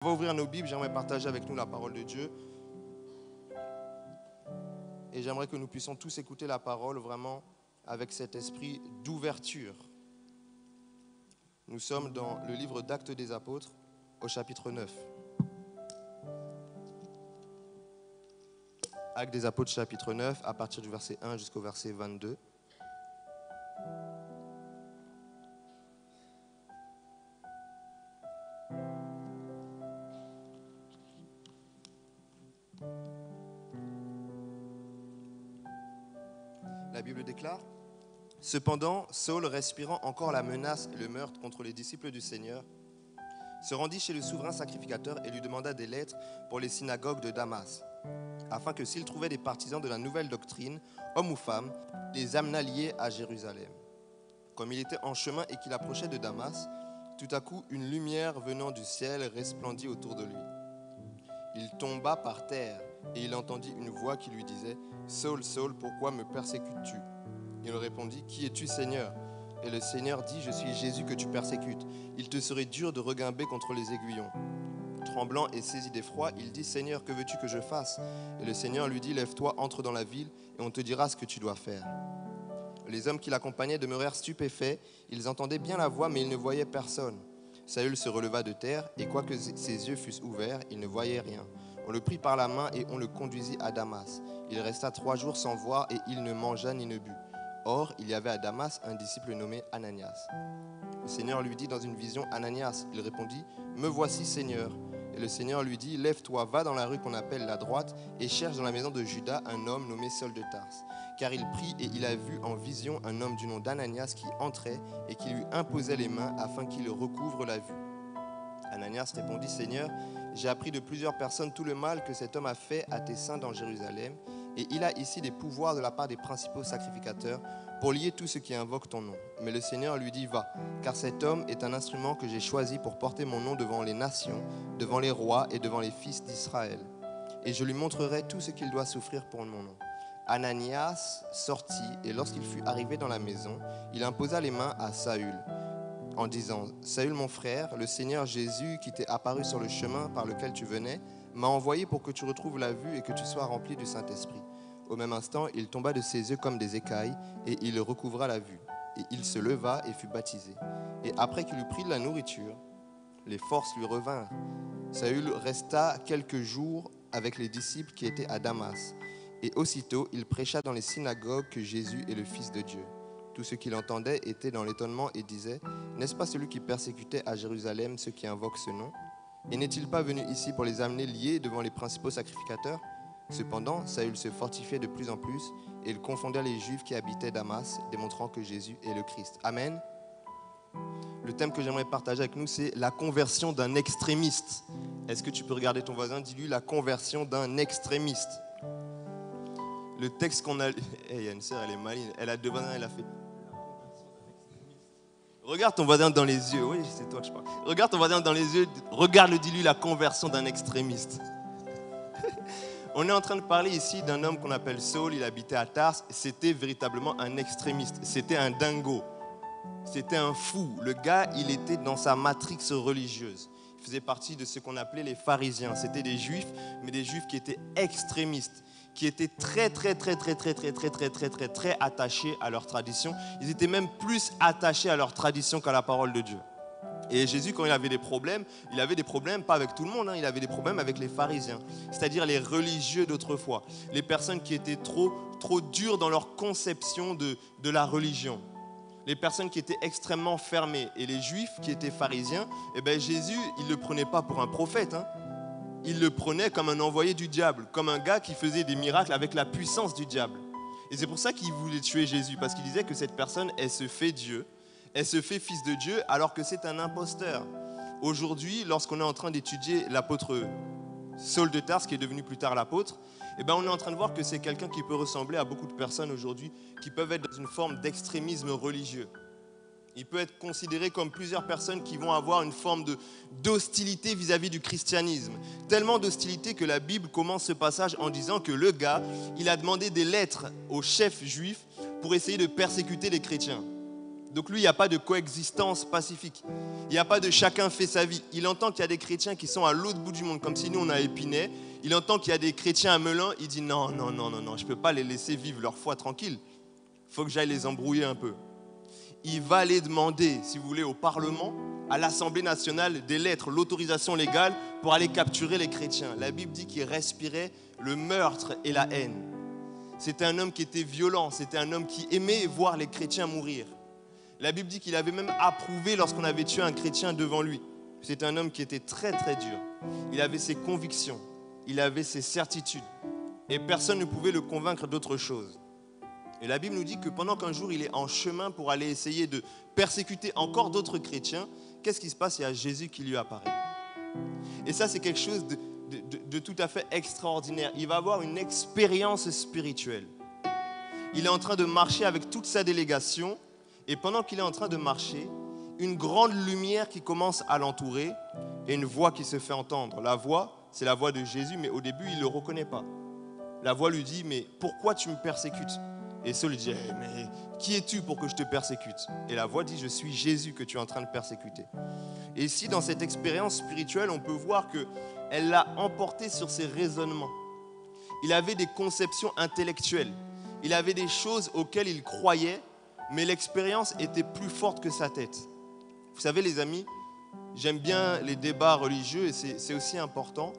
On va ouvrir nos Bibles, j'aimerais partager avec nous la parole de Dieu. Et j'aimerais que nous puissions tous écouter la parole vraiment avec cet esprit d'ouverture. Nous sommes dans le livre d'Actes des Apôtres, au chapitre 9. Actes des Apôtres, chapitre 9, à partir du verset 1 jusqu'au verset 22. La Bible déclare : « Cependant, Saül, respirant encore la menace et le meurtre contre les disciples du Seigneur, se rendit chez le souverain sacrificateur et lui demanda des lettres pour les synagogues de Damas, afin que s'il trouvait des partisans de la nouvelle doctrine, hommes ou femmes, les amenât liés à Jérusalem. Comme il était en chemin et qu'il approchait de Damas, tout à coup une lumière venant du ciel resplendit autour de lui. Il tomba par terre et il entendit une voix qui lui disait : « Saül, Saül, pourquoi me persécutes-tu » Il répondit : « Qui es-tu, Seigneur » Et le Seigneur dit : « Je suis Jésus que tu persécutes. Il te serait dur de regimber contre les aiguillons. » Tremblant et saisi d'effroi, il dit : « Seigneur, que veux-tu que je fasse » Et le Seigneur lui dit : « Lève-toi, entre dans la ville et on te dira ce que tu dois faire. » Les hommes qui l'accompagnaient demeurèrent stupéfaits. Ils entendaient bien la voix, mais ils ne voyaient personne. Saül se releva de terre et quoique ses yeux fussent ouverts, il ne voyait rien. On le prit par la main et on le conduisit à Damas. Il resta 3 jours sans voir et il ne mangea ni ne but. Or, il y avait à Damas un disciple nommé Ananias. Le Seigneur lui dit dans une vision : « Ananias » Il répondit : « Me voici, Seigneur. » Et le Seigneur lui dit : « Lève-toi, va dans la rue qu'on appelle la droite et cherche dans la maison de Judas un homme nommé Saül de Tarse. Car il prie et il a vu en vision un homme du nom d'Ananias qui entrait et qui lui imposait les mains afin qu'il recouvre la vue. » Ananias répondit : « Seigneur, j'ai appris de plusieurs personnes tout le mal que cet homme a fait à tes saints dans Jérusalem, et il a ici des pouvoirs de la part des principaux sacrificateurs pour lier tous ceux qui invoquent ton nom. » Mais le Seigneur lui dit : « Va, car cet homme est un instrument que j'ai choisi pour porter mon nom devant les nations, devant les rois et devant les fils d'Israël. Et je lui montrerai tout ce qu'il doit souffrir pour mon nom. » Ananias sortit, et lorsqu'il fut arrivé dans la maison, il imposa les mains à Saül, en disant : « Saül, mon frère, le Seigneur Jésus, qui t'est apparu sur le chemin par lequel tu venais, m'a envoyé pour que tu retrouves la vue et que tu sois rempli du Saint-Esprit. » Au même instant, il tomba de ses yeux comme des écailles, et il recouvra la vue. Et il se leva et fut baptisé. Et après qu'il eut pris de la nourriture, les forces lui revinrent. Saül resta quelques jours avec les disciples qui étaient à Damas. Et aussitôt, il prêcha dans les synagogues que Jésus est le Fils de Dieu. Tous ceux qui l'entendaient étaient dans l'étonnement et disaient : « N'est-ce pas celui qui persécutait à Jérusalem ceux qui invoquent ce nom ? Et n'est-il pas venu ici pour les amener liés devant les principaux sacrificateurs ?» Cependant, Saül se fortifiait de plus en plus et il confondait les Juifs qui habitaient Damas, démontrant que Jésus est le Christ. Amen. Le thème que j'aimerais partager avec nous, c'est la conversion d'un extrémiste. Est-ce que tu peux regarder ton voisin ? Dis-lui la conversion d'un extrémiste. Le texte qu'on a... Il y a une sœur, elle est maligne. Elle a 2 voisins, elle a fait... Regarde ton voisin dans les yeux. Oui, c'est toi que je parle. Regarde ton voisin dans les yeux. Regarde-le, dis-lui la conversion d'un extrémiste. On est en train de parler ici d'un homme qu'on appelle Saül. Il habitait à Tarse. C'était véritablement un extrémiste. C'était un dingo. C'était un fou. Le gars, il était dans sa matrix religieuse. Il faisait partie de ce qu'on appelait les pharisiens. C'était des juifs, mais des juifs qui étaient extrémistes, qui étaient très attachés à leur tradition. Ils étaient même plus attachés à leur tradition qu'à la parole de Dieu. Et Jésus, quand il avait des problèmes pas avec tout le monde, il avait des problèmes avec les pharisiens, c'est-à-dire les religieux d'autrefois, les personnes qui étaient trop dures dans leur conception de la religion, les personnes qui étaient extrêmement fermées. Et les juifs qui étaient pharisiens, Jésus, il ne le prenait pas pour un prophète, il le prenait comme un envoyé du diable, comme un gars qui faisait des miracles avec la puissance du diable. Et c'est pour ça qu'il voulait tuer Jésus, parce qu'il disait que cette personne, elle se fait Dieu, elle se fait fils de Dieu, alors que c'est un imposteur. Aujourd'hui, lorsqu'on est en train d'étudier l'apôtre Saül de Tarse, qui est devenu plus tard l'apôtre, on est en train de voir que c'est quelqu'un qui peut ressembler à beaucoup de personnes aujourd'hui qui peuvent être dans une forme d'extrémisme religieux. Il peut être considéré comme plusieurs personnes qui vont avoir une forme d'hostilité vis-à-vis du christianisme. Tellement d'hostilité que la Bible commence ce passage en disant que le gars, il a demandé des lettres aux chefs juifs pour essayer de persécuter les chrétiens. Donc lui, il n'y a pas de coexistence pacifique. Il n'y a pas de chacun fait sa vie. Il entend qu'il y a des chrétiens qui sont à l'autre bout du monde, comme si nous, on a Épinay. Il entend qu'il y a des chrétiens à Melun. Il dit non, non, non, non, non, je ne peux pas les laisser vivre leur foi tranquille. Il faut que j'aille les embrouiller un peu. Il va aller demander, si vous voulez, au Parlement, à l'Assemblée nationale, des lettres, l'autorisation légale pour aller capturer les chrétiens. La Bible dit qu'il respirait le meurtre et la haine. C'était un homme qui était violent, c'était un homme qui aimait voir les chrétiens mourir. La Bible dit qu'il avait même approuvé lorsqu'on avait tué un chrétien devant lui. C'était un homme qui était très très dur. Il avait ses convictions, il avait ses certitudes. Et personne ne pouvait le convaincre d'autre chose. Et la Bible nous dit que pendant qu'un jour il est en chemin pour aller essayer de persécuter encore d'autres chrétiens, qu'est-ce qui se passe? Il y a Jésus qui lui apparaît. Et ça, c'est quelque chose de tout à fait extraordinaire. Il va avoir une expérience spirituelle. Il est en train de marcher avec toute sa délégation. Et pendant qu'il est en train de marcher, une grande lumière qui commence à l'entourer et une voix qui se fait entendre. La voix, c'est la voix de Jésus, mais au début, il ne le reconnaît pas. La voix lui dit, mais pourquoi tu me persécutes? Et Saul lui dit, mais qui es-tu pour que je te persécute? Et la voix dit, je suis Jésus que tu es en train de persécuter. Et ici, dans cette expérience spirituelle, on peut voir qu'elle l'a emporté sur ses raisonnements. Il avait des conceptions intellectuelles. Il avait des choses auxquelles il croyait, mais l'expérience était plus forte que sa tête. Vous savez, les amis, j'aime bien les débats religieux et c'est aussi important.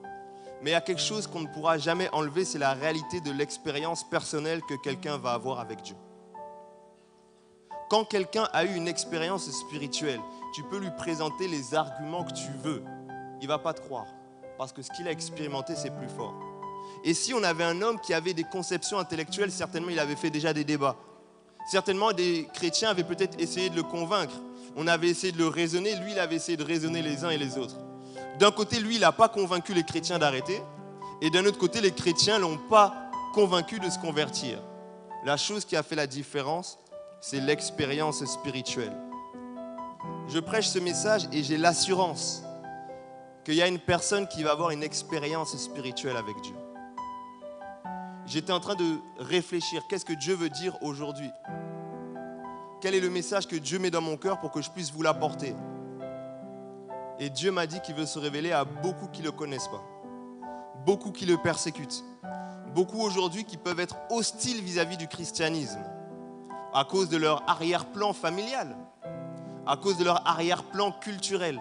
Mais il y a quelque chose qu'on ne pourra jamais enlever, c'est la réalité de l'expérience personnelle que quelqu'un va avoir avec Dieu. Quand quelqu'un a eu une expérience spirituelle, tu peux lui présenter les arguments que tu veux. Il ne va pas te croire, parce que ce qu'il a expérimenté, c'est plus fort. Et si on avait un homme qui avait des conceptions intellectuelles, certainement il avait fait déjà des débats. Certainement, des chrétiens avaient peut-être essayé de le convaincre. On avait essayé de le raisonner. Lui, il avait essayé de raisonner les uns et les autres. D'un côté, lui, il n'a pas convaincu les chrétiens d'arrêter. Et d'un autre côté, les chrétiens ne l'ont pas convaincu de se convertir. La chose qui a fait la différence, c'est l'expérience spirituelle. Je prêche ce message et j'ai l'assurance qu'il y a une personne qui va avoir une expérience spirituelle avec Dieu. J'étais en train de réfléchir, qu'est-ce que Dieu veut dire aujourd'hui? Quel est le message que Dieu met dans mon cœur pour que je puisse vous l'apporter? Et Dieu m'a dit qu'il veut se révéler à beaucoup qui ne le connaissent pas, beaucoup qui le persécutent, beaucoup aujourd'hui qui peuvent être hostiles vis-à-vis du christianisme, à cause de leur arrière-plan familial, à cause de leur arrière-plan culturel,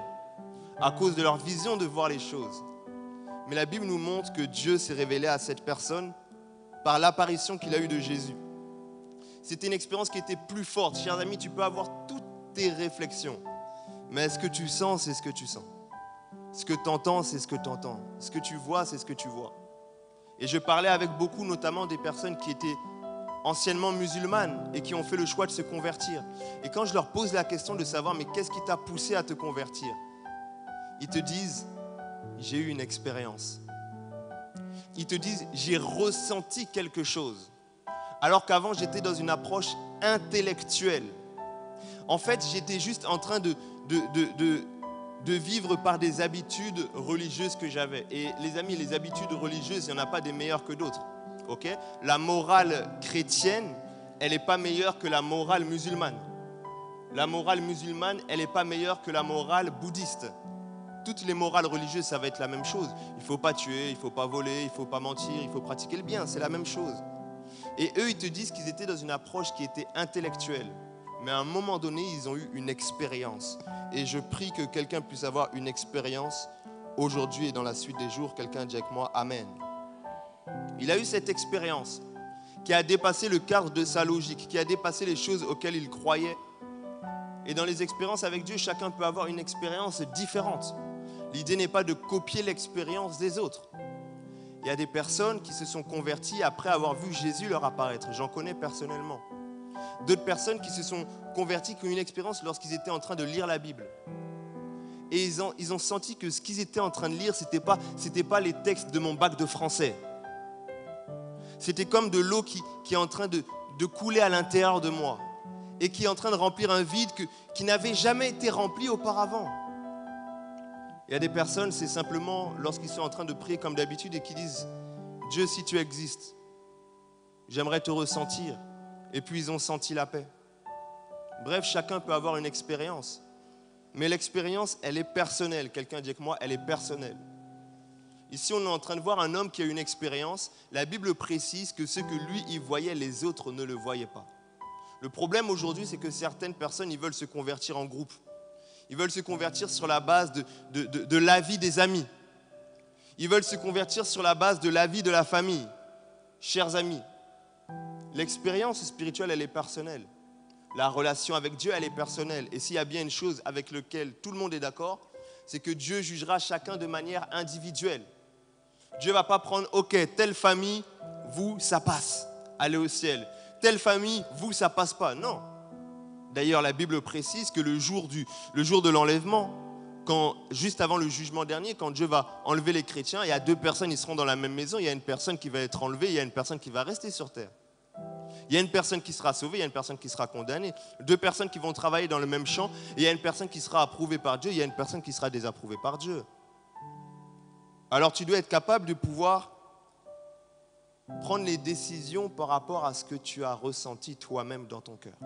à cause de leur vision de voir les choses. Mais la Bible nous montre que Dieu s'est révélé à cette personne par l'apparition qu'il a eue de Jésus. C'était une expérience qui était plus forte. Chers amis, tu peux avoir toutes tes réflexions, mais ce que tu sens, c'est ce que tu sens. Ce que tu entends, c'est ce que tu entends. Ce que tu vois, c'est ce que tu vois. Et je parlais avec beaucoup, notamment des personnes qui étaient anciennement musulmanes et qui ont fait le choix de se convertir. Et quand je leur pose la question de savoir, mais qu'est-ce qui t'a poussé à te convertir? Ils te disent, j'ai eu une expérience. Ils te disent, j'ai ressenti quelque chose. Alors qu'avant, j'étais dans une approche intellectuelle. En fait, j'étais juste en train de vivre par des habitudes religieuses que j'avais. Et les amis, les habitudes religieuses, il n'y en a pas des meilleures que d'autres. Okay? La morale chrétienne, elle n'est pas meilleure que la morale musulmane. La morale musulmane, elle n'est pas meilleure que la morale bouddhiste. Toutes les morales religieuses, ça va être la même chose. Il ne faut pas tuer, il ne faut pas voler, il ne faut pas mentir, il faut pratiquer le bien. C'est la même chose. Et eux, ils te disent qu'ils étaient dans une approche qui était intellectuelle. Mais à un moment donné, ils ont eu une expérience. Et je prie que quelqu'un puisse avoir une expérience aujourd'hui et dans la suite des jours. Quelqu'un dit avec moi, Amen. Il a eu cette expérience qui a dépassé le cadre de sa logique, qui a dépassé les choses auxquelles il croyait. Et dans les expériences avec Dieu, chacun peut avoir une expérience différente. L'idée n'est pas de copier l'expérience des autres. Il y a des personnes qui se sont converties après avoir vu Jésus leur apparaître. J'en connais personnellement. D'autres personnes qui se sont converties, qui ont eu une expérience lorsqu'ils étaient en train de lire la Bible. Et ils ont senti que ce qu'ils étaient en train de lire, c'était pas les textes de mon bac de français. C'était comme de l'eau qui est en train de couler à l'intérieur de moi et qui est en train de remplir un vide qui n'avait jamais été rempli auparavant. Il y a des personnes, c'est simplement lorsqu'ils sont en train de prier comme d'habitude et qui disent « Dieu, si tu existes, j'aimerais te ressentir. » Et puis ils ont senti la paix. Bref, chacun peut avoir une expérience. Mais l'expérience, elle est personnelle. Quelqu'un dit avec moi, elle est personnelle. Ici, on est en train de voir un homme qui a une expérience. La Bible précise que ce que lui, il voyait, les autres ne le voyaient pas. Le problème aujourd'hui, c'est que certaines personnes, ils veulent se convertir en groupe. Ils veulent se convertir sur la base de l'avis des amis. Ils veulent se convertir sur la base de l'avis de la famille. Chers amis, l'expérience spirituelle, elle est personnelle. La relation avec Dieu, elle est personnelle. Et s'il y a bien une chose avec laquelle tout le monde est d'accord, c'est que Dieu jugera chacun de manière individuelle. Dieu ne va pas prendre, ok, telle famille, vous, ça passe, allez au ciel. Telle famille, vous, ça passe pas. Non. D'ailleurs, la Bible précise que le jour de l'enlèvement, juste avant le jugement dernier, quand Dieu va enlever les chrétiens, il y a 2 personnes, ils seront dans la même maison, il y a une personne qui va être enlevée, il y a une personne qui va rester sur terre. Il y a une personne qui sera sauvée, il y a une personne qui sera condamnée. 2 personnes qui vont travailler dans le même champ, et il y a une personne qui sera approuvée par Dieu, il y a une personne qui sera désapprouvée par Dieu. Alors tu dois être capable de pouvoir prendre les décisions par rapport à ce que tu as ressenti toi-même dans ton cœur.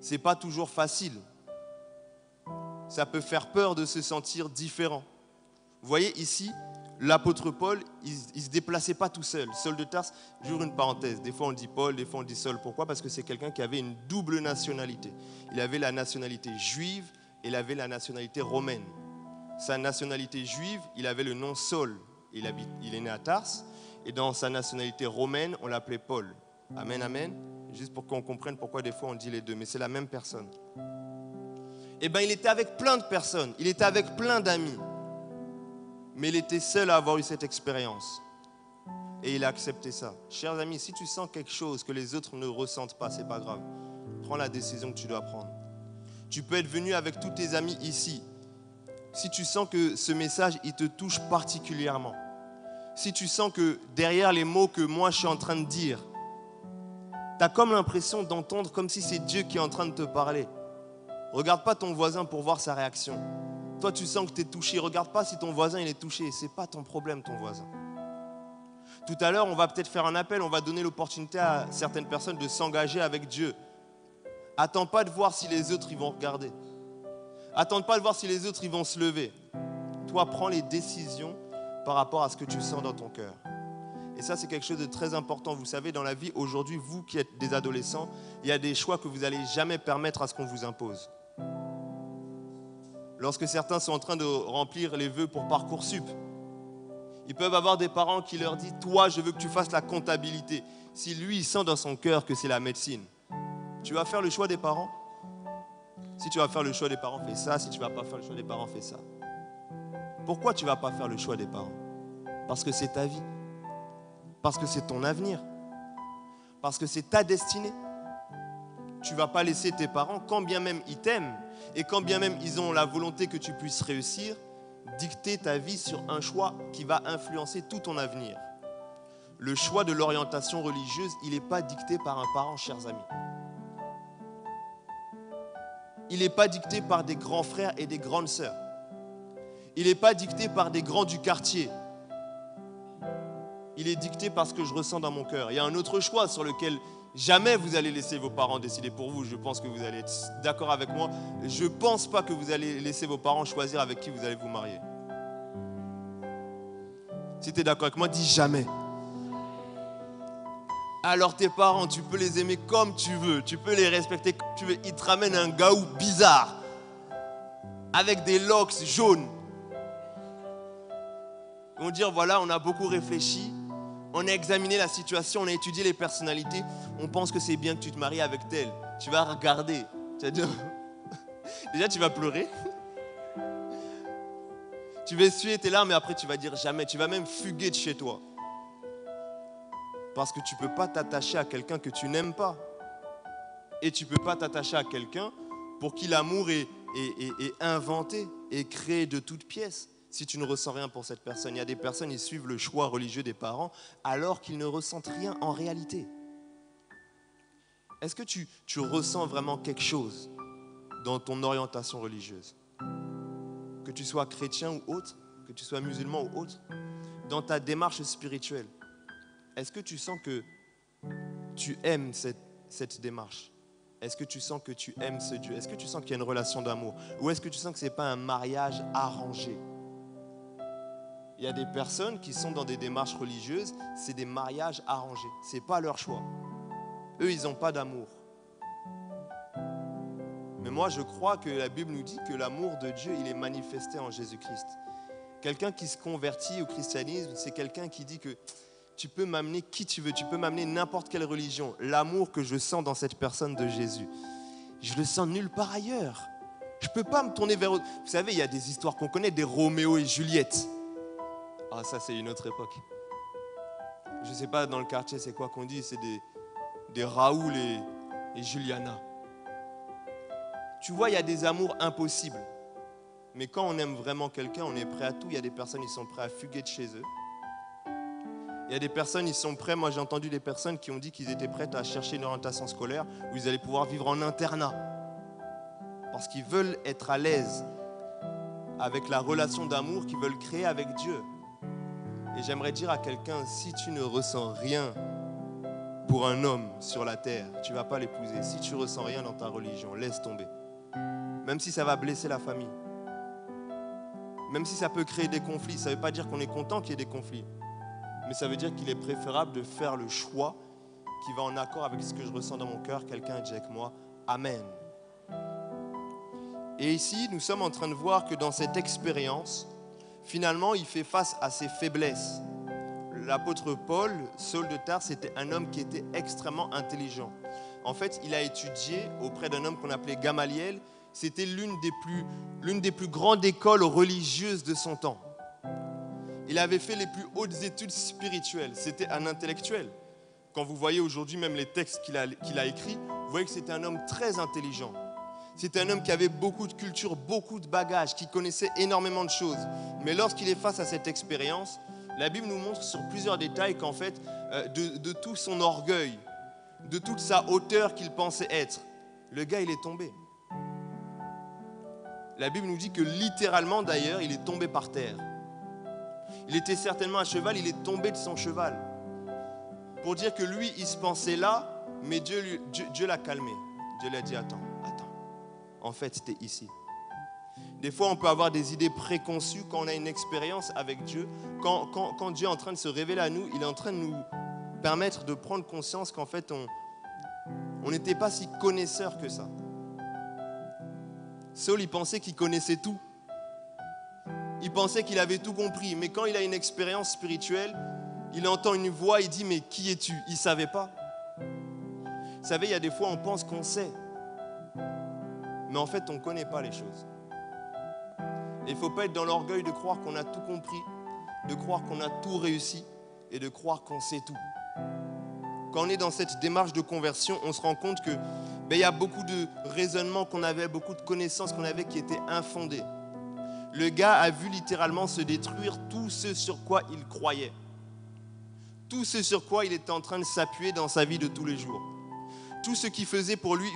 Ce n'est pas toujours facile. Ça peut faire peur de se sentir différent. Vous voyez ici, l'apôtre Paul, il ne se déplaçait pas tout seul. Saul de Tarse, j'ouvre une parenthèse. Des fois on dit Paul, des fois on dit Saul. Pourquoi ? Parce que c'est quelqu'un qui avait une double nationalité. Il avait la nationalité juive et il avait la nationalité romaine. Sa nationalité juive, il avait le nom Saul. Il est né à Tarse. Et dans sa nationalité romaine, on l'appelait Paul. Amen, amen. Juste pour qu'on comprenne pourquoi des fois on dit les deux. Mais c'est la même personne. Eh bien, il était avec plein de personnes. Il était avec plein d'amis. Mais il était seul à avoir eu cette expérience. Et il a accepté ça. Chers amis, si tu sens quelque chose que les autres ne ressentent pas, ce n'est pas grave. Prends la décision que tu dois prendre. Tu peux être venu avec tous tes amis ici. Si tu sens que ce message, il te touche particulièrement. Si tu sens que derrière les mots que moi je suis en train de dire, tu as comme l'impression d'entendre comme si c'est Dieu qui est en train de te parler. Regarde pas ton voisin pour voir sa réaction. Toi, tu sens que tu es touché. Regarde pas si ton voisin il est touché. Ce n'est pas ton problème, ton voisin. Tout à l'heure, on va peut-être faire un appel. On va donner l'opportunité à certaines personnes de s'engager avec Dieu. Attends pas de voir si les autres ils vont regarder. Attends pas de voir si les autres ils vont se lever. Toi, prends les décisions par rapport à ce que tu sens dans ton cœur. Et ça, c'est quelque chose de très important. Vous savez, dans la vie, aujourd'hui, vous qui êtes des adolescents, il y a des choix que vous n'allez jamais permettre à ce qu'on vous impose. Lorsque certains sont en train de remplir les vœux pour Parcoursup, ils peuvent avoir des parents qui leur disent « Toi, je veux que tu fasses la comptabilité ». Si lui, il sent dans son cœur que c'est la médecine, tu vas faire le choix des parents? Si tu vas faire le choix des parents, fais ça. Si tu ne vas pas faire le choix des parents, fais ça. Pourquoi tu ne vas pas faire le choix des parents? Parce que c'est ta vie. Parce que c'est ton avenir. Parce que c'est ta destinée. Tu ne vas pas laisser tes parents, quand bien même ils t'aiment, et quand bien même ils ont la volonté que tu puisses réussir, dicter ta vie sur un choix qui va influencer tout ton avenir. Le choix de l'orientation religieuse, il n'est pas dicté par un parent, chers amis. Il n'est pas dicté par des grands frères et des grandes sœurs. Il n'est pas dicté par des grands du quartier. Il est dicté par ce que je ressens dans mon cœur. Il y a un autre choix sur lequel jamais vous allez laisser vos parents décider pour vous. Je pense que vous allez être d'accord avec moi. Je ne pense pas que vous allez laisser vos parents choisir avec qui vous allez vous marier. Si tu es d'accord avec moi, dis jamais. Alors tes parents, tu peux les aimer comme tu veux. Tu peux les respecter comme tu veux. Ils te ramènent un gaou bizarre. Avec des locks jaunes. Ils vont dire, voilà, on a beaucoup réfléchi. On a examiné la situation, on a étudié les personnalités. On pense que c'est bien que tu te maries avec tel. Tu vas regarder. Tu vas dire... Déjà, tu vas pleurer. Tu vas essuyer tes larmes et après, tu vas dire jamais. Tu vas même fuguer de chez toi. Parce que tu ne peux pas t'attacher à quelqu'un que tu n'aimes pas. Et tu ne peux pas t'attacher à quelqu'un pour qui l'amour est inventé et créé de toutes pièces. Si tu ne ressens rien pour cette personne, il y a des personnes qui suivent le choix religieux des parents alors qu'ils ne ressentent rien en réalité. Est-ce que tu ressens vraiment quelque chose dans ton orientation religieuse? Que tu sois chrétien ou autre, que tu sois musulman ou autre, dans ta démarche spirituelle, est-ce que tu sens que tu aimes cette démarche? Est-ce que tu sens que tu aimes ce Dieu? Est-ce que tu sens qu'il y a une relation d'amour? Ou est-ce que tu sens que ce n'est pas un mariage arrangé? Il y a des personnes qui sont dans des démarches religieuses, c'est des mariages arrangés. Ce n'est pas leur choix. Eux, ils n'ont pas d'amour. Mais moi, je crois que la Bible nous dit que l'amour de Dieu, il est manifesté en Jésus-Christ. Quelqu'un qui se convertit au christianisme, c'est quelqu'un qui dit que tu peux m'amener qui tu veux, tu peux m'amener n'importe quelle religion. L'amour que je sens dans cette personne de Jésus, je le sens nulle part ailleurs. Je ne peux pas me tourner vers eux. Vous savez, il y a des histoires qu'on connaît, des Roméo et Juliette. Ah, ça, c'est une autre époque. Je ne sais pas, dans le quartier, c'est quoi qu'on dit? C'est des Raoul et Juliana. Tu vois, il y a des amours impossibles. Mais quand on aime vraiment quelqu'un, on est prêt à tout. Il y a des personnes, ils sont prêts à fuguer de chez eux. Il y a des personnes, ils sont prêts. Moi, j'ai entendu des personnes qui ont dit qu'ils étaient prêtes à chercher une orientation scolaire où ils allaient pouvoir vivre en internat. Parce qu'ils veulent être à l'aise avec la relation d'amour qu'ils veulent créer avec Dieu. Et j'aimerais dire à quelqu'un, si tu ne ressens rien pour un homme sur la terre, tu ne vas pas l'épouser. Si tu ne ressens rien dans ta religion, laisse tomber. Même si ça va blesser la famille. Même si ça peut créer des conflits. Ça ne veut pas dire qu'on est content qu'il y ait des conflits. Mais ça veut dire qu'il est préférable de faire le choix qui va en accord avec ce que je ressens dans mon cœur. Quelqu'un a dit avec moi, Amen. Et ici, nous sommes en train de voir que dans cette expérience, finalement, il fait face à ses faiblesses. L'apôtre Paul, Saul de Tarse, c'était un homme qui était extrêmement intelligent. En fait, il a étudié auprès d'un homme qu'on appelait Gamaliel. C'était l'une des plus grandes écoles religieuses de son temps. Il avait fait les plus hautes études spirituelles. C'était un intellectuel. Quand vous voyez aujourd'hui même les textes qu'il a écrits, vous voyez que c'était un homme très intelligent. C'était un homme qui avait beaucoup de culture, beaucoup de bagages, qui connaissait énormément de choses. Mais lorsqu'il est face à cette expérience, la Bible nous montre sur plusieurs détails qu'en fait, de tout son orgueil, de toute sa hauteur qu'il pensait être, le gars, il est tombé. La Bible nous dit que littéralement, d'ailleurs, il est tombé par terre. Il était certainement à cheval, il est tombé de son cheval. Pour dire que lui, il se pensait là, mais Dieu l'a calmé. Dieu lui a dit, attends. En fait, c'était ici. Des fois, on peut avoir des idées préconçues quand on a une expérience avec Dieu. Quand Dieu est en train de se révéler à nous, il est en train de nous permettre de prendre conscience qu'en fait, on n'était pas si connaisseur que ça. Saul, il pensait qu'il connaissait tout. Il pensait qu'il avait tout compris. Mais quand il a une expérience spirituelle, il entend une voix, il dit, mais qui es-tu? Il ne savait pas. Vous savez, il y a des fois, on pense qu'on sait. Mais en fait, on ne connaît pas les choses. Il ne faut pas être dans l'orgueil de croire qu'on a tout compris, de croire qu'on a tout réussi et de croire qu'on sait tout. Quand on est dans cette démarche de conversion, on se rend compte que y a beaucoup de raisonnements qu'on avait, beaucoup de connaissances qu'on avait qui étaient infondées. Le gars a vu littéralement se détruire tout ce sur quoi il croyait. Tout ce sur quoi il était en train de s'appuyer dans sa vie de tous les jours. Tout ce qui faisait pour lui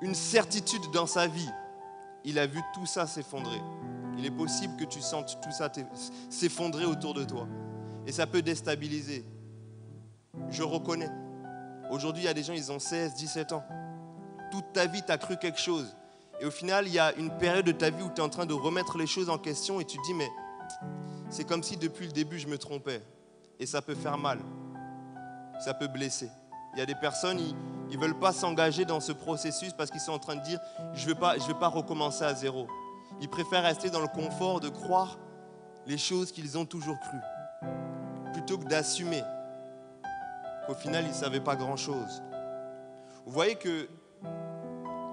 une certitude dans sa vie. Il a vu tout ça s'effondrer. Il est possible que tu sentes tout ça s'effondrer autour de toi. Et ça peut déstabiliser. Je reconnais. Aujourd'hui, il y a des gens, ils ont 16, 17 ans. Toute ta vie, tu as cru quelque chose. Et au final, il y a une période de ta vie où tu es en train de remettre les choses en question et tu te dis, mais c'est comme si depuis le début, je me trompais. Et ça peut faire mal. Ça peut blesser. Il y a des personnes, ils ne veulent pas s'engager dans ce processus parce qu'ils sont en train de dire, je ne vais pas recommencer à zéro. Ils préfèrent rester dans le confort de croire les choses qu'ils ont toujours crues, plutôt que d'assumer qu'au final, ils ne savaient pas grand-chose. Vous voyez que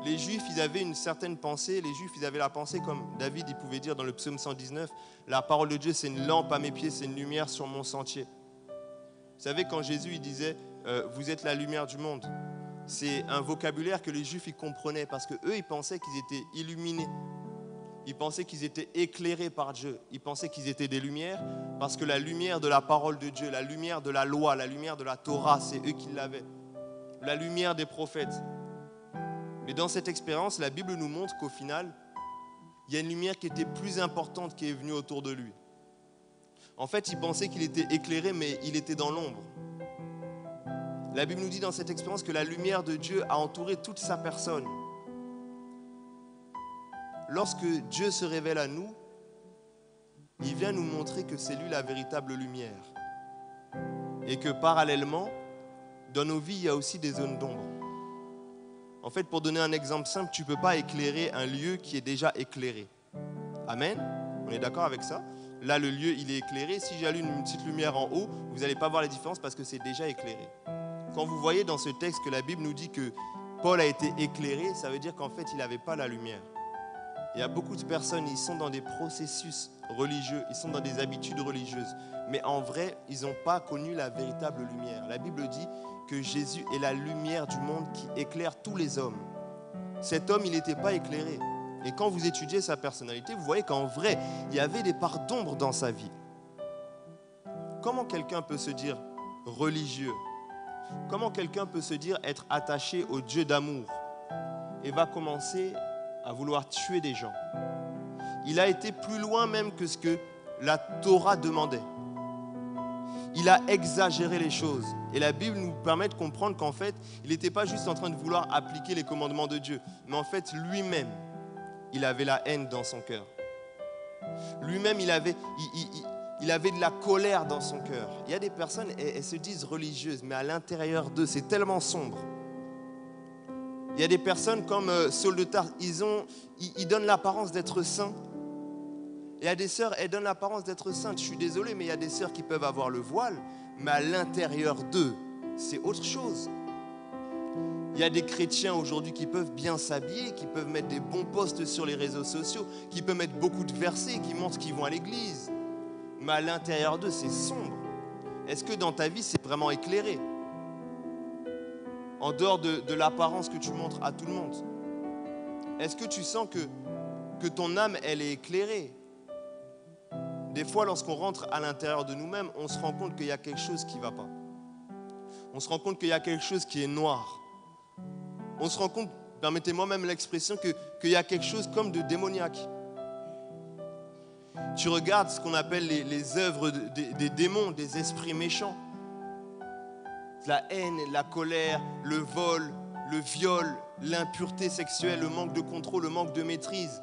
les Juifs, ils avaient une certaine pensée. Les Juifs, ils avaient la pensée comme David, il pouvait dire dans le psaume 119, la parole de Dieu, c'est une lampe à mes pieds, c'est une lumière sur mon sentier. Vous savez, quand Jésus, il disait, vous êtes la lumière du monde, c'est un vocabulaire que les Juifs, ils comprenaient parce qu'eux, ils pensaient qu'ils étaient illuminés. Ils pensaient qu'ils étaient éclairés par Dieu. Ils pensaient qu'ils étaient des lumières parce que la lumière de la parole de Dieu, la lumière de la loi, la lumière de la Torah, c'est eux qui l'avaient. La lumière des prophètes. Mais dans cette expérience, la Bible nous montre qu'au final, il y a une lumière qui était plus importante qui est venue autour de lui. En fait, il pensait qu'il était éclairé, mais il était dans l'ombre. La Bible nous dit dans cette expérience que la lumière de Dieu a entouré toute sa personne. Lorsque Dieu se révèle à nous, il vient nous montrer que c'est lui la véritable lumière. Et que parallèlement, dans nos vies, il y a aussi des zones d'ombre. En fait, pour donner un exemple simple, tu ne peux pas éclairer un lieu qui est déjà éclairé. Amen? On est d'accord avec ça? Là, le lieu, il est éclairé. Si j'allume une petite lumière en haut, vous n'allez pas voir la différence parce que c'est déjà éclairé. Quand vous voyez dans ce texte que la Bible nous dit que Paul a été éclairé, ça veut dire qu'en fait, il n'avait pas la lumière. Il y a beaucoup de personnes, ils sont dans des processus religieux, ils sont dans des habitudes religieuses. Mais en vrai, ils n'ont pas connu la véritable lumière. La Bible dit que Jésus est la lumière du monde qui éclaire tous les hommes. Cet homme, il n'était pas éclairé. Et quand vous étudiez sa personnalité, vous voyez qu'en vrai, il y avait des parts d'ombre dans sa vie. Comment quelqu'un peut se dire religieux? Comment quelqu'un peut se dire être attaché au Dieu d'amour et va commencer à vouloir tuer des gens? Il a été plus loin même que ce que la Torah demandait. Il a exagéré les choses. Et la Bible nous permet de comprendre qu'en fait, il n'était pas juste en train de vouloir appliquer les commandements de Dieu, mais en fait, lui-même, il avait la haine dans son cœur. Lui-même, il avait de la colère dans son cœur. Il y a des personnes, elles se disent religieuses, mais à l'intérieur d'eux, c'est tellement sombre. Il y a des personnes comme Saul de Tarse, ils donnent l'apparence d'être saints. Il y a des sœurs, elles donnent l'apparence d'être saintes. Je suis désolé, mais il y a des sœurs qui peuvent avoir le voile, mais à l'intérieur d'eux, c'est autre chose. Il y a des chrétiens aujourd'hui qui peuvent bien s'habiller, qui peuvent mettre des bons posts sur les réseaux sociaux, qui peuvent mettre beaucoup de versets, qui montrent qu'ils vont à l'église. Mais à l'intérieur d'eux, c'est sombre. Est-ce que dans ta vie, c'est vraiment éclairé? En dehors de l'apparence que tu montres à tout le monde. Est-ce que tu sens que ton âme, elle est éclairée? Des fois, lorsqu'on rentre à l'intérieur de nous-mêmes, on se rend compte qu'il y a quelque chose qui ne va pas. On se rend compte qu'il y a quelque chose qui est noir. On se rend compte, permettez-moi même l'expression, qu'il y a quelque chose comme de démoniaque. Tu regardes ce qu'on appelle les œuvres des démons, des esprits méchants. La haine, la colère, le vol, le viol, l'impureté sexuelle, le manque de contrôle, le manque de maîtrise.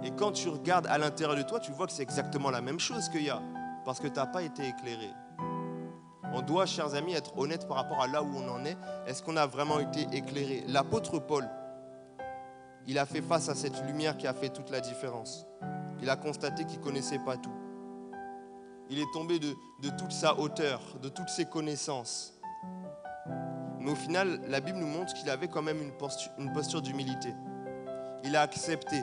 Et quand tu regardes à l'intérieur de toi, tu vois que c'est exactement la même chose qu'il y a, parce que tu n'as pas été éclairé. On doit, chers amis, être honnête par rapport à là où on en est. Est-ce qu'on a vraiment été éclairé? L'apôtre Paul, il a fait face à cette lumière qui a fait toute la différence. Il a constaté qu'il ne connaissait pas tout. Il est tombé de toute sa hauteur, de toutes ses connaissances. Mais au final, la Bible nous montre qu'il avait quand même une posture d'humilité. Il a accepté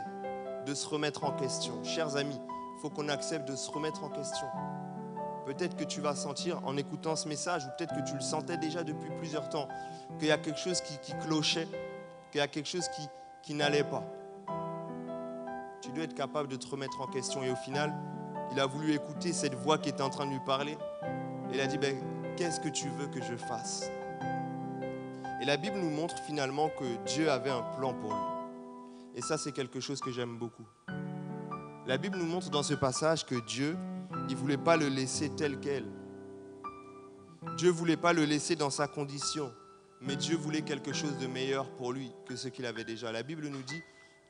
de se remettre en question. Chers amis, il faut qu'on accepte de se remettre en question. Peut-être que tu vas sentir en écoutant ce message, ou peut-être que tu le sentais déjà depuis plusieurs temps, qu'il y a quelque chose qui clochait, qu'il y a quelque chose qui n'allait pas. Tu dois être capable de te remettre en question. Et au final, il a voulu écouter cette voix qui était en train de lui parler. Et il a dit, qu'est-ce que tu veux que je fasse? Et la Bible nous montre finalement que Dieu avait un plan pour lui. Et ça, c'est quelque chose que j'aime beaucoup. La Bible nous montre dans ce passage que Dieu, il ne voulait pas le laisser tel quel. Dieu ne voulait pas le laisser dans sa condition, mais Dieu voulait quelque chose de meilleur pour lui que ce qu'il avait déjà. La Bible nous dit,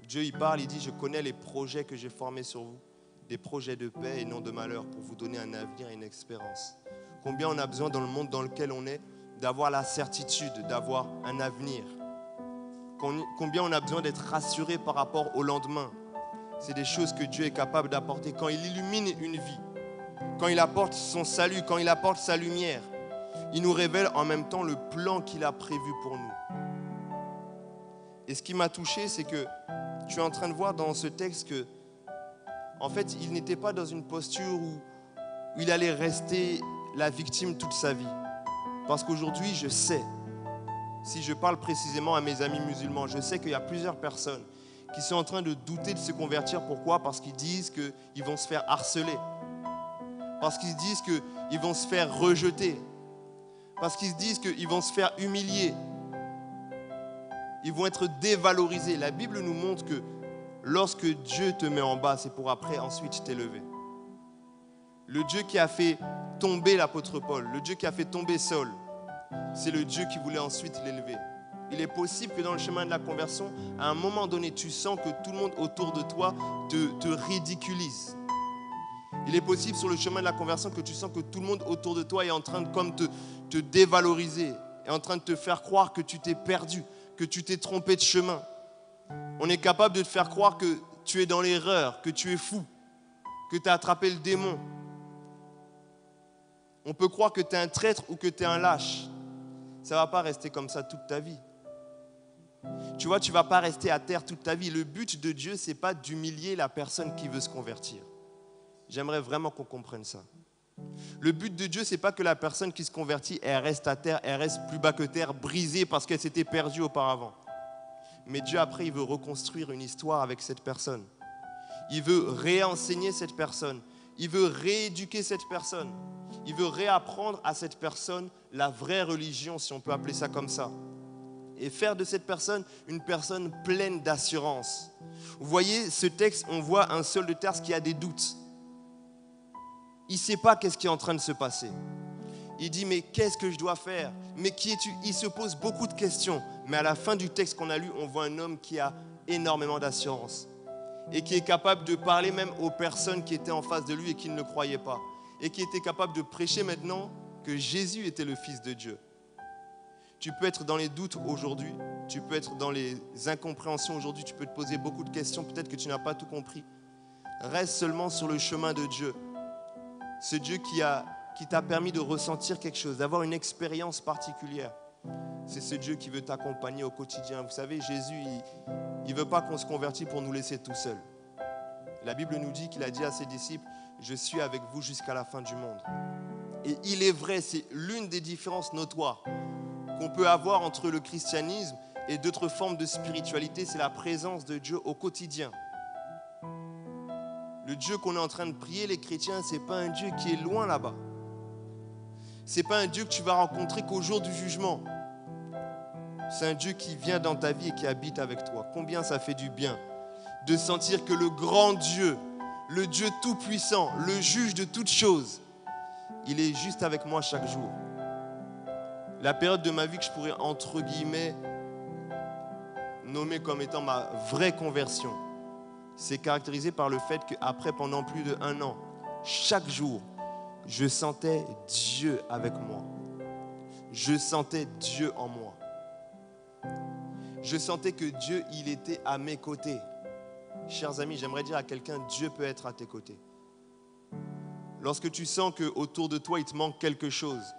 Dieu il parle, il dit, je connais les projets que j'ai formés sur vous, des projets de paix et non de malheur, pour vous donner un avenir et une espérance. Combien on a besoin dans le monde dans lequel on est d'avoir la certitude, d'avoir un avenir. Combien on a besoin d'être rassuré par rapport au lendemain. C'est des choses que Dieu est capable d'apporter quand il illumine une vie, quand il apporte son salut, quand il apporte sa lumière. Il nous révèle en même temps le plan qu'il a prévu pour nous. Et ce qui m'a touché, c'est que tu es en train de voir dans ce texte que, en fait, il n'était pas dans une posture où il allait rester la victime toute sa vie. Parce qu'aujourd'hui, je sais, si je parle précisément à mes amis musulmans, je sais qu'il y a plusieurs personnes qui sont en train de douter de se convertir. Pourquoi? Parce qu'ils disent qu'ils vont se faire harceler. Parce qu'ils disent qu'ils vont se faire rejeter. Parce qu'ils se disent qu'ils vont se faire humilier. Ils vont être dévalorisés. La Bible nous montre que lorsque Dieu te met en bas, c'est pour après ensuite t'élever. Le Dieu qui a fait tomber l'apôtre Paul, le Dieu qui a fait tomber Saul, c'est le Dieu qui voulait ensuite l'élever. Il est possible que dans le chemin de la conversion, à un moment donné, tu sens que tout le monde autour de toi te ridiculise. Il est possible sur le chemin de la conversion que tu sens que tout le monde autour de toi est en train de comme te dévaloriser, est en train de te faire croire que tu t'es perdu, que tu t'es trompé de chemin. On est capable de te faire croire que tu es dans l'erreur, que tu es fou, que tu as attrapé le démon. On peut croire que tu es un traître ou que tu es un lâche. Ça ne va pas rester comme ça toute ta vie. Tu vois, tu ne vas pas rester à terre toute ta vie. Le but de Dieu, ce n'est pas d'humilier la personne qui veut se convertir. J'aimerais vraiment qu'on comprenne ça. Le but de Dieu, ce n'est pas que la personne qui se convertit, elle reste à terre, elle reste plus bas que terre, brisée parce qu'elle s'était perdue auparavant. Mais Dieu, après, il veut reconstruire une histoire avec cette personne. Il veut réenseigner cette personne. Il veut rééduquer cette personne. Il veut réapprendre à cette personne la vraie religion, si on peut appeler ça comme ça. Et faire de cette personne une personne pleine d'assurance. Vous voyez, ce texte, on voit un seul de terre qui a des doutes. Il ne sait pas qu'est-ce qui est en train de se passer. Il dit, mais qu'est-ce que je dois faire? Mais qui es-tu? Il se pose beaucoup de questions. Mais à la fin du texte qu'on a lu, on voit un homme qui a énormément d'assurance. Et qui est capable de parler même aux personnes qui étaient en face de lui et qui ne le croyaient pas. Et qui était capable de prêcher maintenant que Jésus était le Fils de Dieu. Tu peux être dans les doutes aujourd'hui. Tu peux être dans les incompréhensions aujourd'hui. Tu peux te poser beaucoup de questions. Peut-être que tu n'as pas tout compris. Reste seulement sur le chemin de Dieu. Ce Dieu qui t'a permis de ressentir quelque chose, d'avoir une expérience particulière. C'est ce Dieu qui veut t'accompagner au quotidien. Vous savez, Jésus, il ne veut pas qu'on se convertisse pour nous laisser tout seuls. La Bible nous dit qu'il a dit à ses disciples, « Je suis avec vous jusqu'à la fin du monde ». Et il est vrai, c'est l'une des différences notoires qu'on peut avoir entre le christianisme et d'autres formes de spiritualité, c'est la présence de Dieu au quotidien. Le Dieu qu'on est en train de prier, les chrétiens, ce n'est pas un Dieu qui est loin là-bas. Ce n'est pas un Dieu que tu vas rencontrer qu'au jour du jugement. C'est un Dieu qui vient dans ta vie et qui habite avec toi. Combien ça fait du bien de sentir que le grand Dieu, le Dieu tout-puissant, le juge de toutes choses, il est juste avec moi chaque jour. La période de ma vie que je pourrais, entre guillemets, nommer comme étant ma vraie conversion, c'est caractérisé par le fait qu'après, pendant plus d'1 an, chaque jour, je sentais Dieu avec moi. Je sentais Dieu en moi. Je sentais que Dieu, il était à mes côtés. Chers amis, j'aimerais dire à quelqu'un, Dieu peut être à tes côtés. Lorsque tu sens qu'autour de toi, il te manque quelque chose.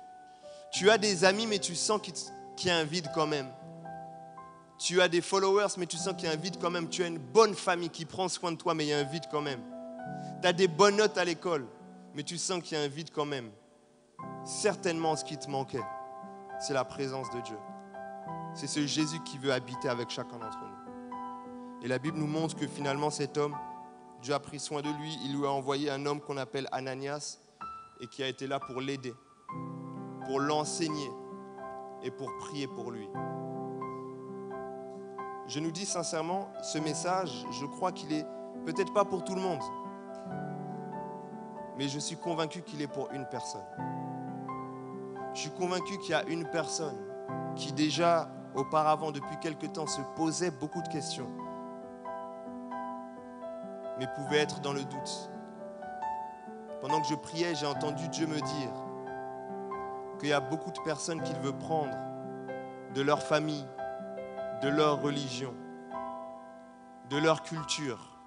Tu as des amis, mais tu sens qu'il y a un vide quand même. Tu as des followers, mais tu sens qu'il y a un vide quand même. Tu as une bonne famille qui prend soin de toi, mais il y a un vide quand même. Tu as des bonnes notes à l'école, mais tu sens qu'il y a un vide quand même. Certainement, ce qui te manquait, c'est la présence de Dieu. C'est ce Jésus qui veut habiter avec chacun d'entre nous. Et la Bible nous montre que finalement, cet homme, Dieu a pris soin de lui. Il lui a envoyé un homme qu'on appelle Ananias et qui a été là pour l'aider, pour l'enseigner et pour prier pour lui. Je nous dis sincèrement, ce message, je crois qu'il est peut-être pas pour tout le monde, mais je suis convaincu qu'il est pour une personne. Je suis convaincu qu'il y a une personne qui déjà, auparavant, depuis quelque temps, se posait beaucoup de questions, mais pouvait être dans le doute. Pendant que je priais, j'ai entendu Dieu me dire qu'il y a beaucoup de personnes qu'il veut prendre de leur famille, de leur religion, de leur culture,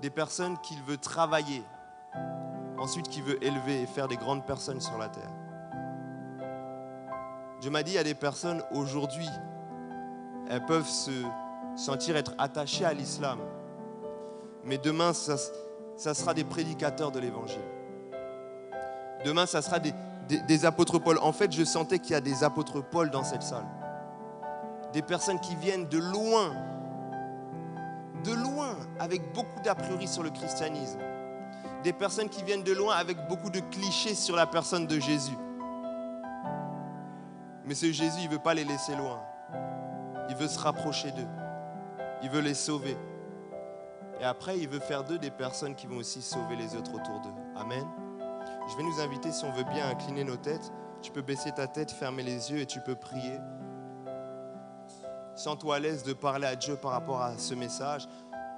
des personnes qu'il veut travailler, ensuite qu'il veut élever et faire des grandes personnes sur la terre. Dieu m'a dit, il y a des personnes aujourd'hui, elles peuvent se sentir être attachées à l'islam, mais demain, ça sera des prédicateurs de l'évangile. Demain, ça sera des apôtres Paul. En fait, je sentais qu'il y a des apôtres Paul dans cette salle. Des personnes qui viennent de loin, avec beaucoup d'a priori sur le christianisme. Des personnes qui viennent de loin avec beaucoup de clichés sur la personne de Jésus. Mais ce Jésus, il ne veut pas les laisser loin. Il veut se rapprocher d'eux. Il veut les sauver. Et après, il veut faire d'eux des personnes qui vont aussi sauver les autres autour d'eux. Amen. Je vais nous inviter, si on veut bien, à incliner nos têtes. Tu peux baisser ta tête, fermer les yeux et tu peux prier. Sens-toi à l'aise de parler à Dieu par rapport à ce message.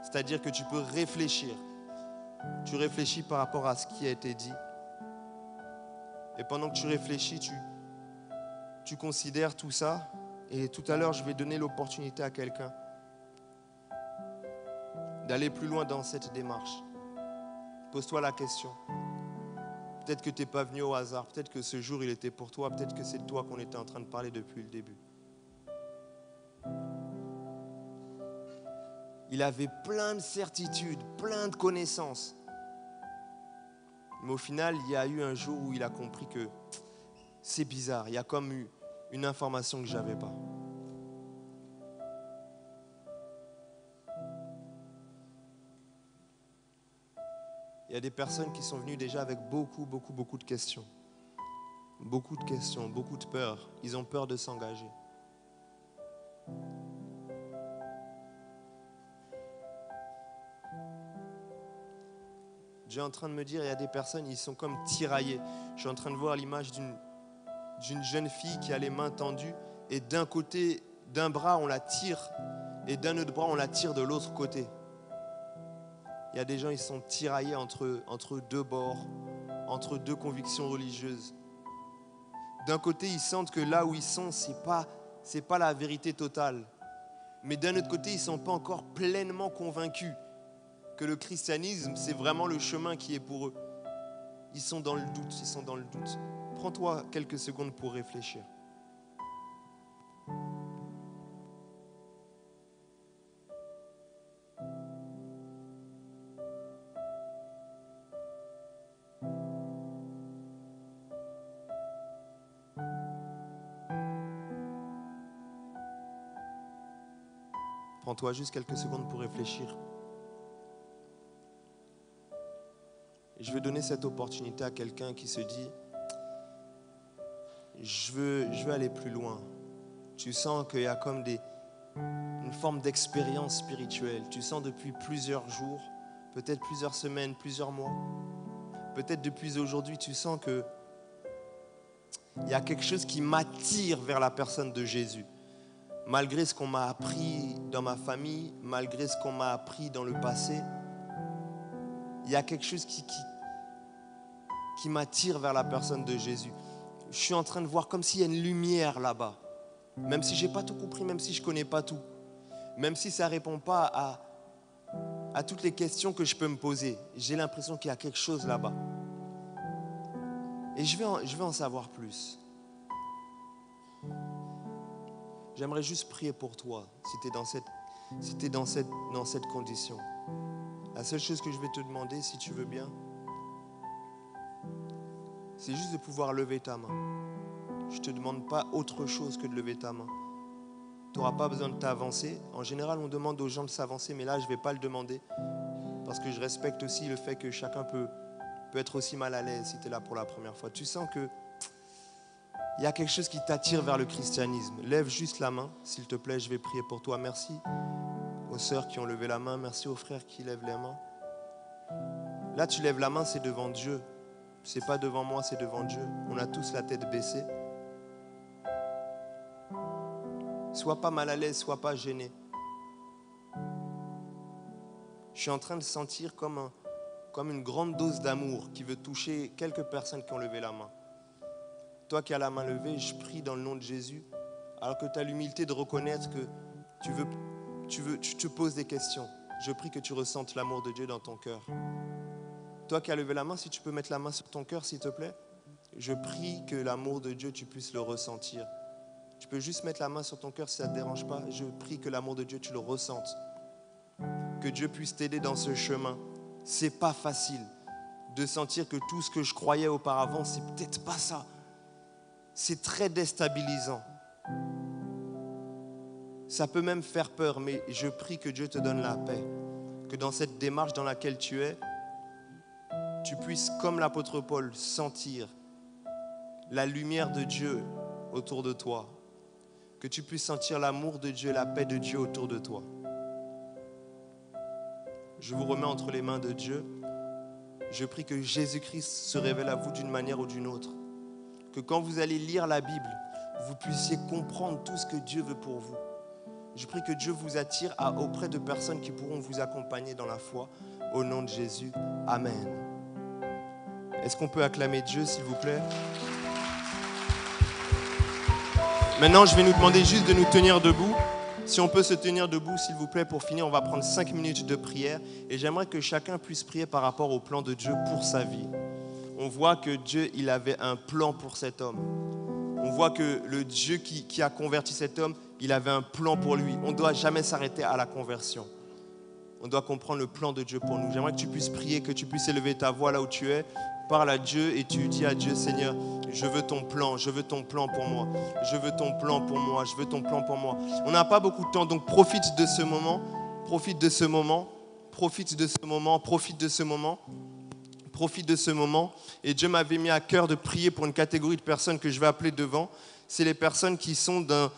C'est-à-dire que tu peux réfléchir. Tu réfléchis par rapport à ce qui a été dit. Et pendant que tu réfléchis, tu considères tout ça. Et tout à l'heure, je vais donner l'opportunité à quelqu'un d'aller plus loin dans cette démarche. Pose-toi la question. Peut-être que tu n'es pas venu au hasard. Peut-être que ce jour, il était pour toi. Peut-être que c'est de toi qu'on était en train de parler depuis le début. Il avait plein de certitudes, plein de connaissances. Mais au final, il y a eu un jour où il a compris que c'est bizarre. Il y a comme eu une information que je n'avais pas. Il y a des personnes qui sont venues déjà avec beaucoup de questions. Beaucoup de questions, beaucoup de peur. Ils ont peur de s'engager. Dieu est en train de me dire, il y a des personnes, ils sont comme tiraillés. Je suis en train de voir l'image d'une jeune fille qui a les mains tendues et d'un côté, d'un bras, on la tire et d'un autre bras, on la tire de l'autre côté. Il y a des gens, ils sont tiraillés entre deux bords, entre deux convictions religieuses. D'un côté, ils sentent que là où ils sont, c'est pas la vérité totale. Mais d'un autre côté, ils ne sont pas encore pleinement convaincus que le christianisme, c'est vraiment le chemin qui est pour eux. Ils sont dans le doute, Prends-toi quelques secondes pour réfléchir. Prends-toi juste quelques secondes pour réfléchir. Je vais donner cette opportunité à quelqu'un qui se dit je veux aller plus loin. Tu sens qu'il y a comme une forme d'expérience spirituelle. Tu sens depuis plusieurs jours, peut-être plusieurs semaines, plusieurs mois. Peut-être depuis aujourd'hui, tu sens qu'il y a quelque chose qui m'attire vers la personne de Jésus. Malgré ce qu'on m'a appris dans ma famille, malgré ce qu'on m'a appris dans le passé, il y a quelque chose qui m'attire vers la personne de Jésus. Je suis en train de voir comme s'il y a une lumière là-bas. Même si je n'ai pas tout compris, même si je ne connais pas tout. Même si ça ne répond pas à toutes les questions que je peux me poser. J'ai l'impression qu'il y a quelque chose là-bas. Et je vais en savoir plus. J'aimerais juste prier pour toi si tu es dans cette condition. La seule chose que je vais te demander, si tu veux bien, c'est juste de pouvoir lever ta main. Je ne te demande pas autre chose que de lever ta main. Tu n'auras pas besoin de t'avancer. En général, on demande aux gens de s'avancer, mais là, je ne vais pas le demander. Parce que je respecte aussi le fait que chacun peut être aussi mal à l'aise si tu es là pour la première fois. Tu sens qu'il y a quelque chose qui t'attire vers le christianisme. Lève juste la main, s'il te plaît, je vais prier pour toi. Merci aux sœurs qui ont levé la main. Merci aux frères qui lèvent les mains. Là, tu lèves la main, c'est devant Dieu. C'est pas devant moi, c'est devant Dieu. On a tous la tête baissée. Sois pas mal à l'aise, sois pas gêné. Je suis en train de sentir comme une grande dose d'amour qui veut toucher quelques personnes qui ont levé la main. Toi qui as la main levée, je prie dans le nom de Jésus, alors que tu as l'humilité de reconnaître que tu te poses des questions. Je prie que tu ressentes l'amour de Dieu dans ton cœur. Toi qui as levé la main, si tu peux mettre la main sur ton cœur, s'il te plaît. Je prie que l'amour de Dieu, tu puisses le ressentir. Tu peux juste mettre la main sur ton cœur si ça ne te dérange pas. Je prie que l'amour de Dieu, tu le ressentes. Que Dieu puisse t'aider dans ce chemin. C'est pas facile de sentir que tout ce que je croyais auparavant, c'est peut-être pas ça. C'est très déstabilisant. Ça peut même faire peur, mais je prie que Dieu te donne la paix. Que dans cette démarche dans laquelle tu es, tu puisses, comme l'apôtre Paul, sentir la lumière de Dieu autour de toi. Que tu puisses sentir l'amour de Dieu, la paix de Dieu autour de toi. Je vous remets entre les mains de Dieu. Je prie que Jésus-Christ se révèle à vous d'une manière ou d'une autre. que quand vous allez lire la Bible, vous puissiez comprendre tout ce que Dieu veut pour vous. Je prie que Dieu vous attire auprès de personnes qui pourront vous accompagner dans la foi. Au nom de Jésus, Amen. Est-ce qu'on peut acclamer Dieu, s'il vous plaît? Maintenant, je vais nous demander juste de nous tenir debout. Si on peut se tenir debout, s'il vous plaît, pour finir, on va prendre 5 minutes de prière. Et j'aimerais que chacun puisse prier par rapport au plan de Dieu pour sa vie. On voit que Dieu, il avait un plan pour cet homme. On voit que le Dieu qui a converti cet homme, il avait un plan pour lui. On ne doit jamais s'arrêter à la conversion. On doit comprendre le plan de Dieu pour nous. J'aimerais que tu puisses prier, que tu puisses élever ta voix là où tu es. Parle à Dieu et tu dis à Dieu, Seigneur, je veux ton plan pour moi. Je veux ton plan pour moi, je veux ton plan pour moi. On n'a pas beaucoup de temps, donc profite de ce moment. Profite de ce moment. Profite de ce moment. Profite de ce moment. Profite de ce moment. Et Dieu m'avait mis à cœur de prier pour une catégorie de personnes que je vais appeler devant. C'est les personnes qui sont dans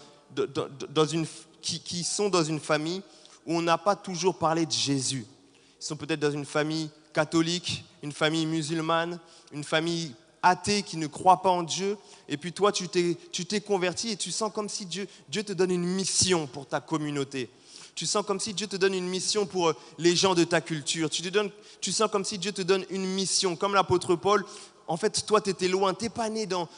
une famille où on n'a pas toujours parlé de Jésus. Ils sont peut-être dans une famille catholique, une famille musulmane, une famille athée qui ne croit pas en Dieu. Et puis toi, tu t'es converti et tu sens comme si Dieu te donne une mission pour ta communauté. Tu sens comme si Dieu te donne une mission pour les gens de ta culture. Tu sens comme si Dieu te donne une mission. Comme l'apôtre Paul, en fait, toi, tu étais loin. Tu n'es pas né dans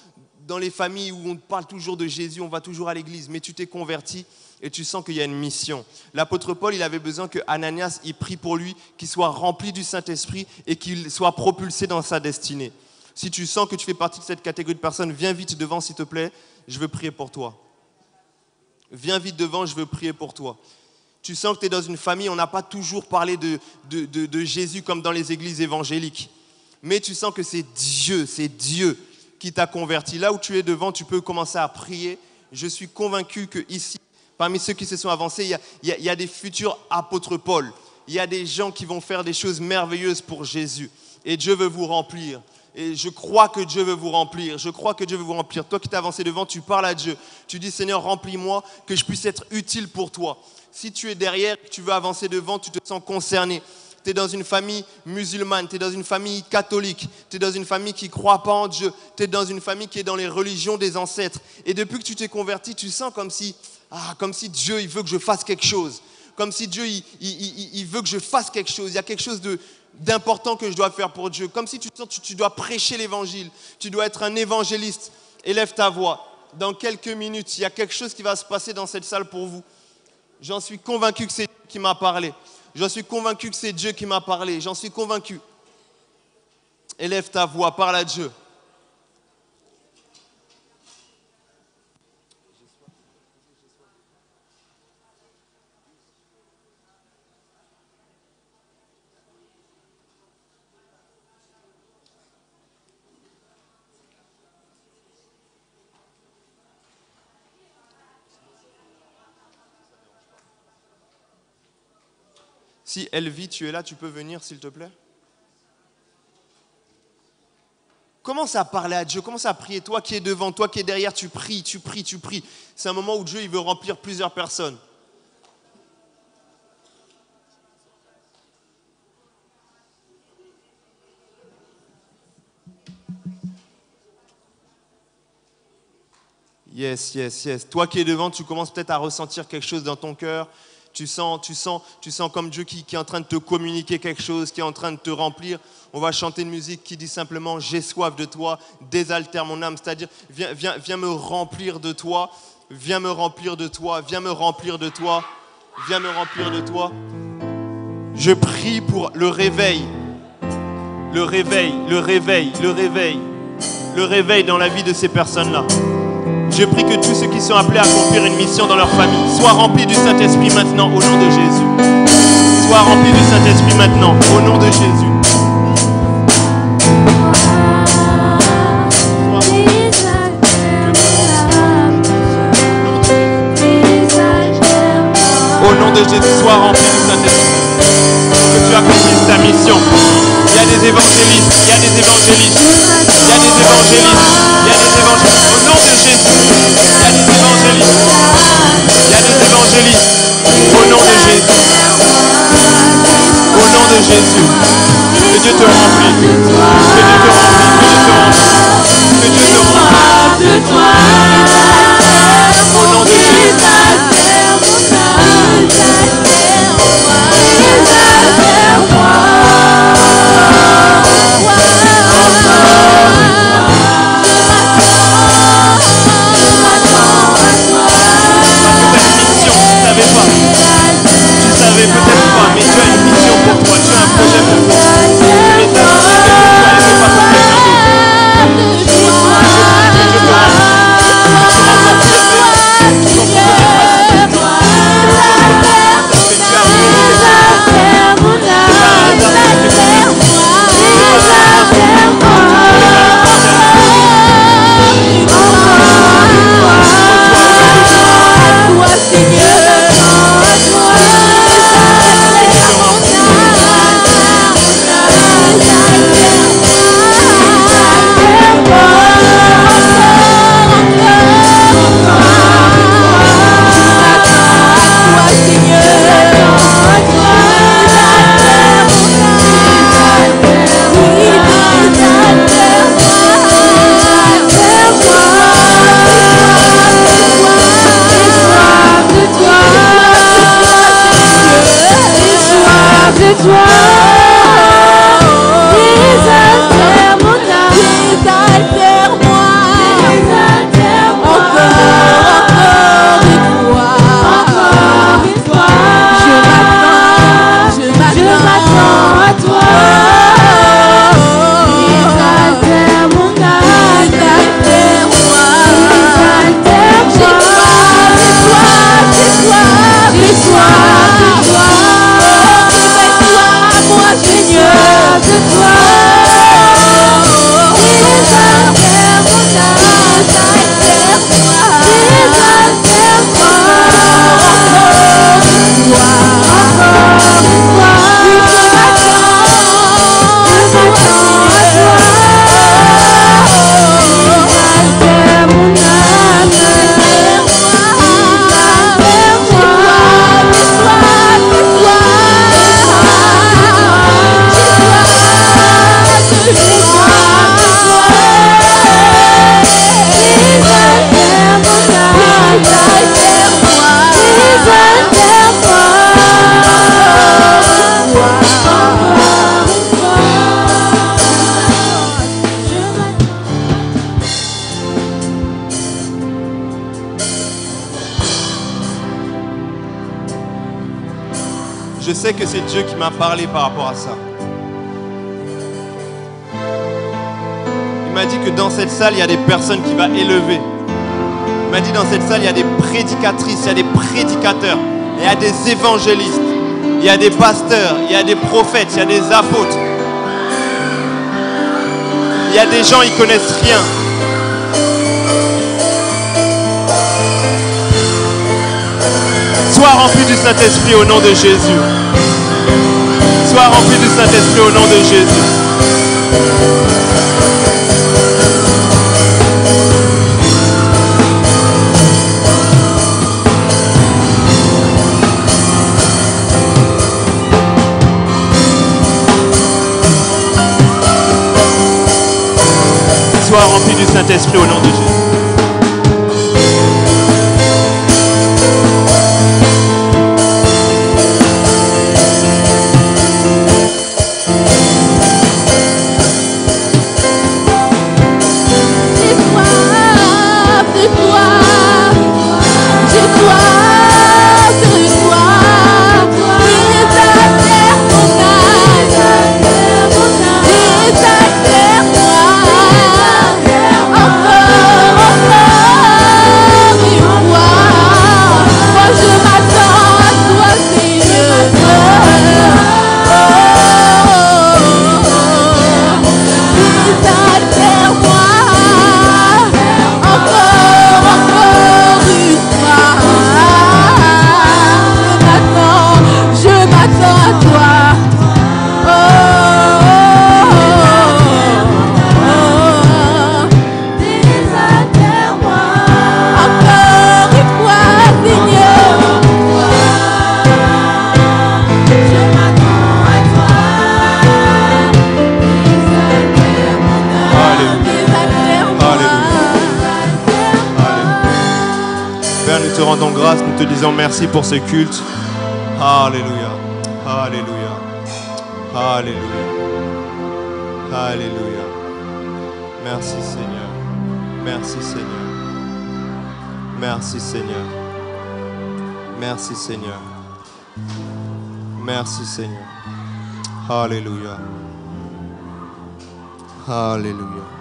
les familles où on parle toujours de Jésus, on va toujours à l'église. Mais tu t'es converti et tu sens qu'il y a une mission. L'apôtre Paul, il avait besoin que Ananias, il prie pour lui, qu'il soit rempli du Saint-Esprit et qu'il soit propulsé dans sa destinée. Si tu sens que tu fais partie de cette catégorie de personnes, viens vite devant, s'il te plaît. Je veux prier pour toi. Viens vite devant, je veux prier pour toi. Tu sens que tu es dans une famille, on n'a pas toujours parlé de Jésus comme dans les églises évangéliques. Mais tu sens que c'est Dieu qui t'a converti. Là où tu es devant, tu peux commencer à prier. Je suis convaincu qu'ici, parmi ceux qui se sont avancés, il y a des futurs apôtres Paul. Il y a des gens qui vont faire des choses merveilleuses pour Jésus. Et Dieu veut vous remplir. Et je crois que Dieu veut vous remplir. Je crois que Dieu veut vous remplir. Toi qui t'es avancé devant, tu parles à Dieu. Tu dis, Seigneur, remplis-moi, que je puisse être utile pour toi. Si tu es derrière, que tu veux avancer devant, tu te sens concerné. Tu es dans une famille musulmane, tu es dans une famille catholique, tu es dans une famille qui ne croit pas en Dieu, tu es dans une famille qui est dans les religions des ancêtres. Et depuis que tu t'es converti, tu sens comme si Dieu, il veut que je fasse quelque chose. Comme si Dieu, il veut que je fasse quelque chose. Il y a quelque chose d'important que je dois faire pour Dieu. Comme si tu sens que tu dois prêcher l'évangile. Tu dois être un évangéliste. Élève ta voix. Dans quelques minutes, il y a quelque chose qui va se passer dans cette salle pour vous. J'en suis convaincu que c'est Dieu qui m'a parlé. J'en suis convaincu que c'est Dieu qui m'a parlé. J'en suis convaincu. Élève ta voix, parle à Dieu. Si Elvie, tu es là, tu peux venir, s'il te plaît. Commence à parler à Dieu, commence à prier. Toi qui es devant, toi qui es derrière, tu pries, tu pries, tu pries. C'est un moment où Dieu il veut remplir plusieurs personnes. Yes. Toi qui es devant, tu commences peut-être à ressentir quelque chose dans ton cœur. Tu sens comme Dieu qui est en train de te communiquer quelque chose, qui est en train de te remplir. On va chanter une musique qui dit simplement « J'ai soif de toi, désaltère mon âme ». C'est-à-dire, viens me remplir de toi, viens me remplir de toi, viens me remplir de toi, viens me remplir de toi. Je prie pour le réveil dans la vie de ces personnes-là. Je prie que tous ceux qui sont appelés à accomplir une mission dans leur famille soient remplis du Saint-Esprit maintenant au nom de Jésus. Soient remplis du Saint-Esprit maintenant au nom de Jésus. Au nom de Jésus, sois rempli du Saint-Esprit. Que tu accomplisses ta mission. Il y a des évangélistes, il y a des évangélistes, il y a des évangélistes, il y a des évangélistes. Au nom de Jésus, il y a des évangélistes, il y a des évangélistes. Au nom de Jésus, au nom de Jésus, que Dieu te remplisse, que Dieu te remplisse, que Dieu te remplisse, que Dieu te remplisse. Je sais que c'est Dieu qui m'a parlé par rapport à ça. Il m'a dit que dans cette salle, il y a des personnes qui vont élever. Il m'a dit dans cette salle, il y a des prédicatrices, il y a des prédicateurs, il y a des évangélistes, il y a des pasteurs, il y a des prophètes, il y a des apôtres. Il y a des gens, ils connaissent rien. Sois rempli du Saint-Esprit au nom de Jésus. Sois rempli du Saint-Esprit au nom de Jésus. Sois rempli du Saint-Esprit au nom de Jésus. Rendons grâce, nous te disons merci pour ce culte. Alléluia, alléluia, alléluia, alléluia. Merci Seigneur, merci Seigneur, merci Seigneur, merci Seigneur, merci Seigneur. Alléluia, alléluia.